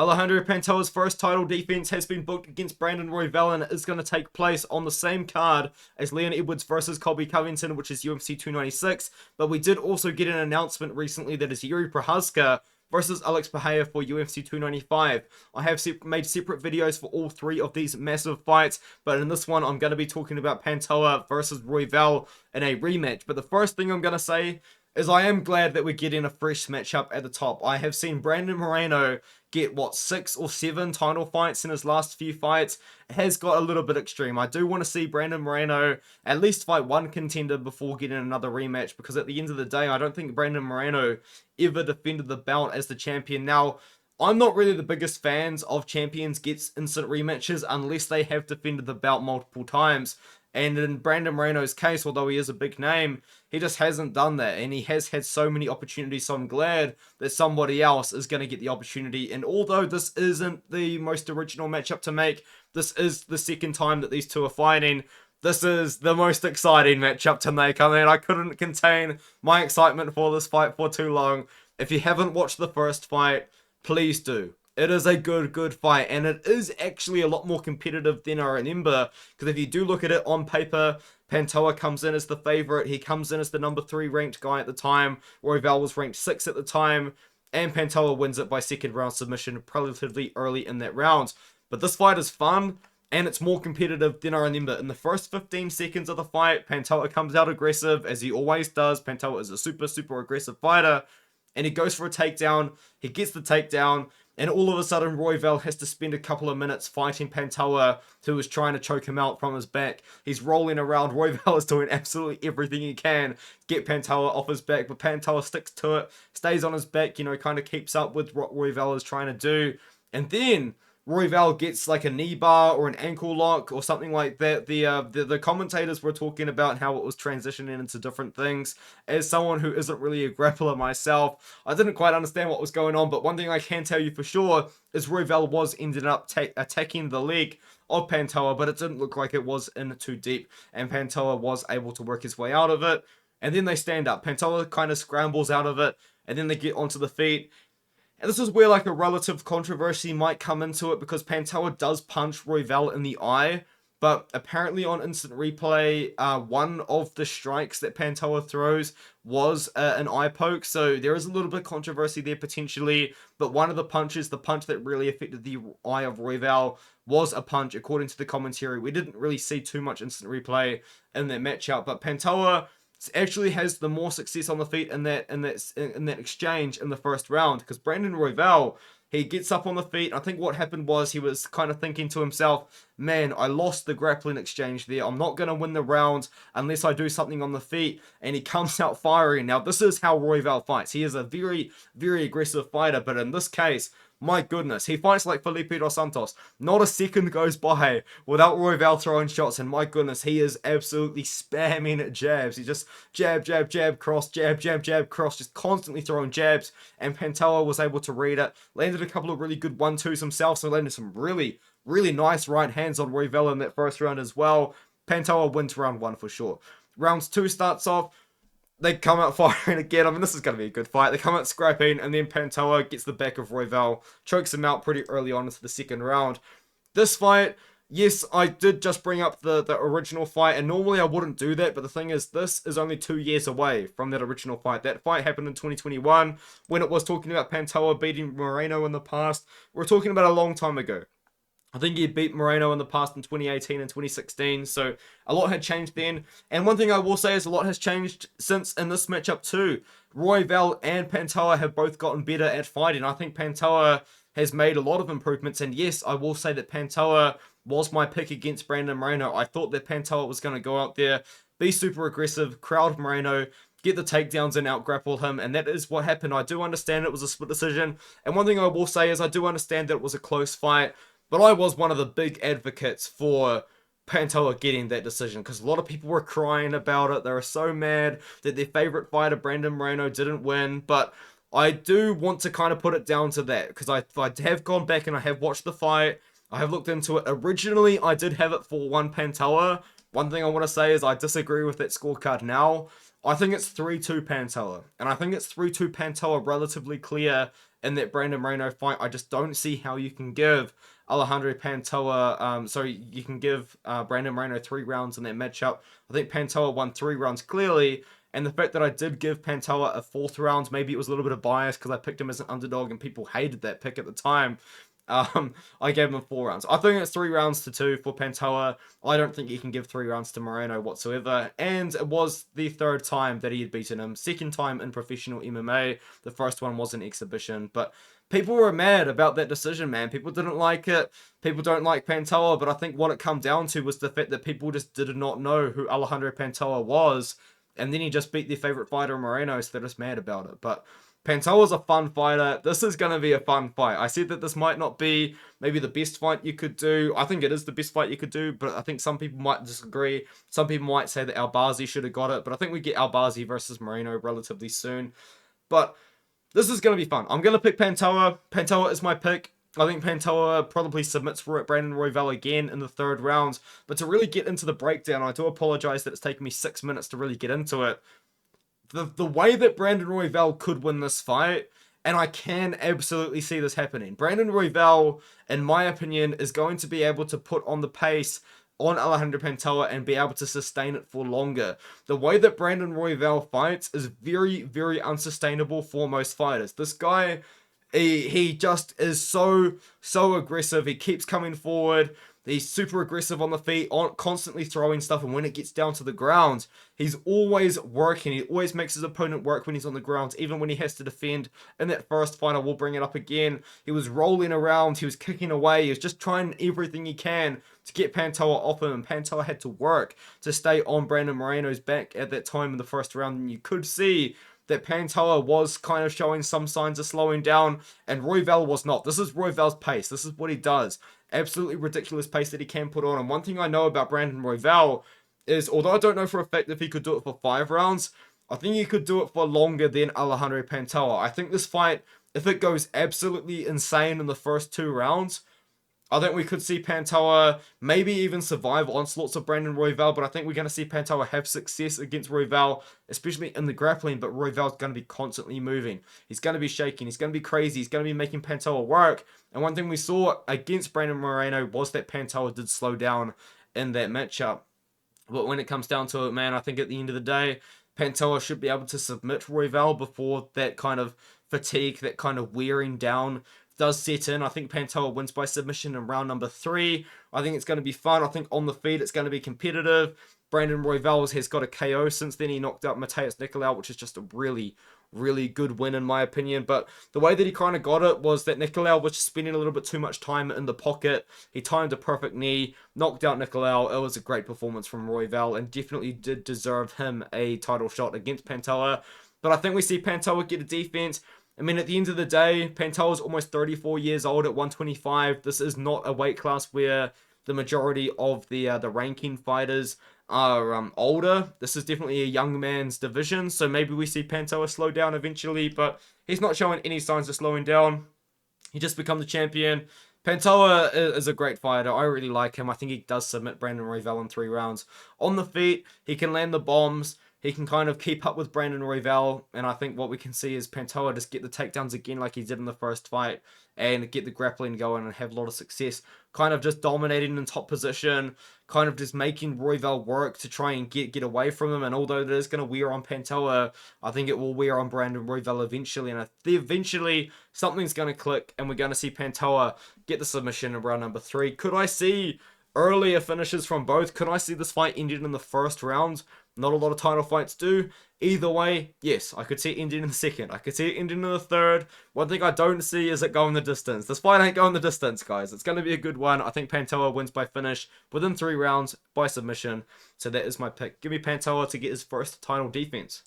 Alejandro Pantoja's first title defense has been booked against Brandon Royval and is going to take place on the same card as Leon Edwards versus Colby Covington, which is UFC 296. But we did also get an announcement recently that is Yuri Prochazka versus Alex Pereira for UFC 295. I have made separate videos for all three of these massive fights, but in this one I'm going to be talking about Pantoja versus Royval in a rematch. But the first thing I'm going to say is I am glad that we're getting a fresh matchup at the top. I have seen Brandon Moreno get, 6 or 7 title fights in his last few fights. It has got a little bit extreme. I do want to see Brandon Moreno at least fight one contender before getting another rematch, because at the end of the day, I don't think Brandon Moreno ever defended the belt as the champion. Now, I'm not really the biggest fans of champions gets instant rematches unless they have defended the belt multiple times. And in Brandon Moreno's case, although he is a big name, he just hasn't done that. And he has had so many opportunities, so I'm glad that somebody else is going to get the opportunity. And although this isn't the most original matchup to make, this is the second time that these two are fighting. This is the most exciting matchup to make. I mean, I couldn't contain my excitement for this fight for too long. If you haven't watched the first fight, please do. It is a good fight, and it is actually a lot more competitive than I remember, because if you do look at it on paper, Pantoja comes in as the favorite. He comes in as the number 3 ranked guy at the time. Royval was ranked 6 at the time, and Pantoja wins it by second round submission relatively early in that round. But this fight is fun, and it's more competitive than I remember. In the first 15 seconds of the fight, Pantoja comes out aggressive, as he always does. Pantoja is a super aggressive fighter, and he goes for a takedown. He gets the takedown, and all of a sudden, Royval has to spend a couple of minutes fighting Pantoja, who is trying to choke him out from his back. He's rolling around. Royval is doing absolutely everything he can to get Pantoja off his back, but Pantoja sticks to it, stays on his back, kind of keeps up with what Royval is trying to do. And then Royval gets like a knee bar or an ankle lock or something like that. The commentators were talking about how it was transitioning into different things. As someone who isn't really a grappler myself, I didn't quite understand what was going on, but one thing I can tell you for sure is Royval was ended up attacking the leg of Pantoja, but it didn't look like it was in too deep, and Pantoja was able to work his way out of it. And then they stand up. Pantoja kind of scrambles out of it, and then they get onto the feet. And this is where like a relative controversy might come into it, because Pantoja does punch Royval in the eye, but apparently on instant replay, one of the strikes that Pantoja throws was an eye poke, so there is a little bit of controversy there potentially, but one of the punches, the punch that really affected the eye of Royval, was a punch according to the commentary. We didn't really see too much instant replay in that matchup, but Pantoja actually has the more success on the feet in that exchange in the first round, because Brandon Royval, he gets up on the feet. I think what happened was he was kind of thinking to himself, man, I lost the grappling exchange there. I'm not going to win the round unless I do something on the feet. And he comes out firing. Now, this is how Royval fights. He is a very aggressive fighter, but in this case, my goodness, he fights like Felipe dos Santos. Not a second goes by without Royval throwing shots, and my goodness, he is absolutely spamming jabs. He just jab, cross, jab, cross, just constantly throwing jabs, and Pantoja was able to read it. Landed a couple of really good 1-2s himself, so landed some really nice right hands on Royval in that first round as well. Pantoja wins round 1 for sure. Round 2 starts off. They come out firing again. I mean, this is going to be a good fight. They come out scrapping, and then Pantoja gets the back of Royval, chokes him out pretty early on into the second round. This fight, yes, I did just bring up the original fight, and normally I wouldn't do that, but the thing is, this is only 2 years away from that original fight. That fight happened in 2021, when it was talking about Pantoja beating Moreno in the past. We're talking about a long time ago. I think he beat Moreno in the past in 2018 and 2016, so a lot had changed then. And one thing I will say is a lot has changed since in this matchup too. Royval and Pantoja have both gotten better at fighting. I think Pantoja has made a lot of improvements, and yes, I will say that Pantoja was my pick against Brandon Moreno. I thought that Pantoja was going to go out there, be super aggressive, crowd Moreno, get the takedowns and out-grapple him, and that is what happened. I do understand it was a split decision, and one thing I will say is I do understand that it was a close fight, but I was one of the big advocates for Pantoja getting that decision, because a lot of people were crying about it. They were so mad that their favorite fighter, Brandon Moreno, didn't win. But I do want to kind of put it down to that, because I have gone back and I have watched the fight. I have looked into it. Originally, I did have it for 1 Pantoja. One thing I want to say is I disagree with that scorecard now. I think it's 3-2 Pantoja, and I think it's 3-2 Pantoja relatively clear in that Brandon Moreno fight. I just don't see how you can give Alejandro Pantoja, you can give Brandon Moreno 3 rounds in that matchup. I think Pantoja won 3 rounds clearly, and the fact that I did give Pantoja a 4th round, maybe it was a little bit of bias because I picked him as an underdog and people hated that pick at the time. I gave him 4 rounds. I think it's 3 rounds to 2 for Pantoja. I don't think he can give 3 rounds to Moreno whatsoever. And it was the 3rd time that he had beaten him. 2nd time in professional MMA. The first one was an exhibition. But people were mad about that decision, man. People didn't like it. People don't like Pantoja. But I think what it came down to was the fact that people just did not know who Alejandro Pantoja was. And then he just beat their favorite fighter, Moreno, so they're just mad about it. But Pantoja's a fun fighter. This is going to be a fun fight. I said that this might not be maybe the best fight you could do. I think it is the best fight you could do, but I think some people might disagree. Some people might say that Albazi should have got it, but I think we get Albazi versus Moreno relatively soon. But this is going to be fun. I'm going to pick Pantoja. Pantoja is my pick. I think Pantoja probably submits for it Brandon Royval again in the 3rd round. But to really get into the breakdown, I do apologize that it's taken me 6 minutes to really get into it. The way that Brandon Royval could win this fight, and I can absolutely see this happening. Brandon Royval, in my opinion, is going to be able to put on the pace on Alejandro Pantoja and be able to sustain it for longer. The way that Brandon Royval fights is very, very unsustainable for most fighters. This guy, he just is so aggressive. He keeps coming forward. He's super aggressive on the feet, constantly throwing stuff, and when it gets down to the ground, he's always working. He always makes his opponent work when he's on the ground, even when he has to defend. In that first fight, I will bring it up again, he was rolling around, he was kicking away, he was just trying everything he can to get Pantoja off him, and Pantoja had to work to stay on Brandon Moreno's back at that time in the first round, and you could see that Pantoja was kind of showing some signs of slowing down, and Royval was not. This is Royval's pace. This is what he does. Absolutely ridiculous pace that he can put on. And one thing I know about Brandon Royval is, although I don't know for a fact if he could do it for 5 rounds, I think he could do it for longer than Alejandro Pantoja. I think this fight, if it goes absolutely insane in the first 2 rounds, I think we could see Pantoja maybe even survive onslaughts of Brandon Royval, but I think we're going to see Pantoja have success against Royval, especially in the grappling, but Royval's going to be constantly moving. He's going to be shaking. He's going to be crazy. He's going to be making Pantoja work. And one thing we saw against Brandon Moreno was that Pantoja did slow down in that matchup. But when it comes down to it, man, I think at the end of the day, Pantoja should be able to submit Royval before that kind of fatigue, that kind of wearing down does set in. I think Pantoja wins by submission in round number 3. I think it's going to be fun. I think on the feet it's going to be competitive. Brandon Royval has got a KO since then. He knocked out Matheus Nicolau, which is just a really, really good win in my opinion. But the way that he kind of got it was that Nicolau was spending a little bit too much time in the pocket. He timed a perfect knee, knocked out Nicolau. It was a great performance from Royval and definitely did deserve him a title shot against Pantoja. But I think we see Pantoja get a defense. I mean, at the end of the day, Pantoja is almost 34 years old at 125. This is not a weight class where the majority of the ranking fighters are older. This is definitely a young man's division, so maybe we see Pantoja slow down eventually, but he's not showing any signs of slowing down. He just become the champion. Pantoja is a great fighter. I really like him. I think he does submit Brandon Royval in 3 rounds. On the feet, he can land the bombs. He can kind of keep up with Brandon Royval, and I think what we can see is Pantoja just get the takedowns again like he did in the first fight, and get the grappling going and have a lot of success. Kind of just dominating in top position, kind of just making Royval work to try and get away from him, and although it is going to wear on Pantoja, I think it will wear on Brandon Royval eventually, and eventually something's going to click, and we're going to see Pantoja get the submission in round number 3. Could I see earlier finishes from both? Could I see this fight ended in the first round? Not a lot of title fights do. Either way, yes, I could see it ending in the 2nd. I could see it ending in the 3rd. One thing I don't see is it going the distance. This fight ain't going the distance, guys. It's going to be a good one. I think Pantoja wins by finish within 3 rounds by submission. So that is my pick. Give me Pantoja to get his first title defense.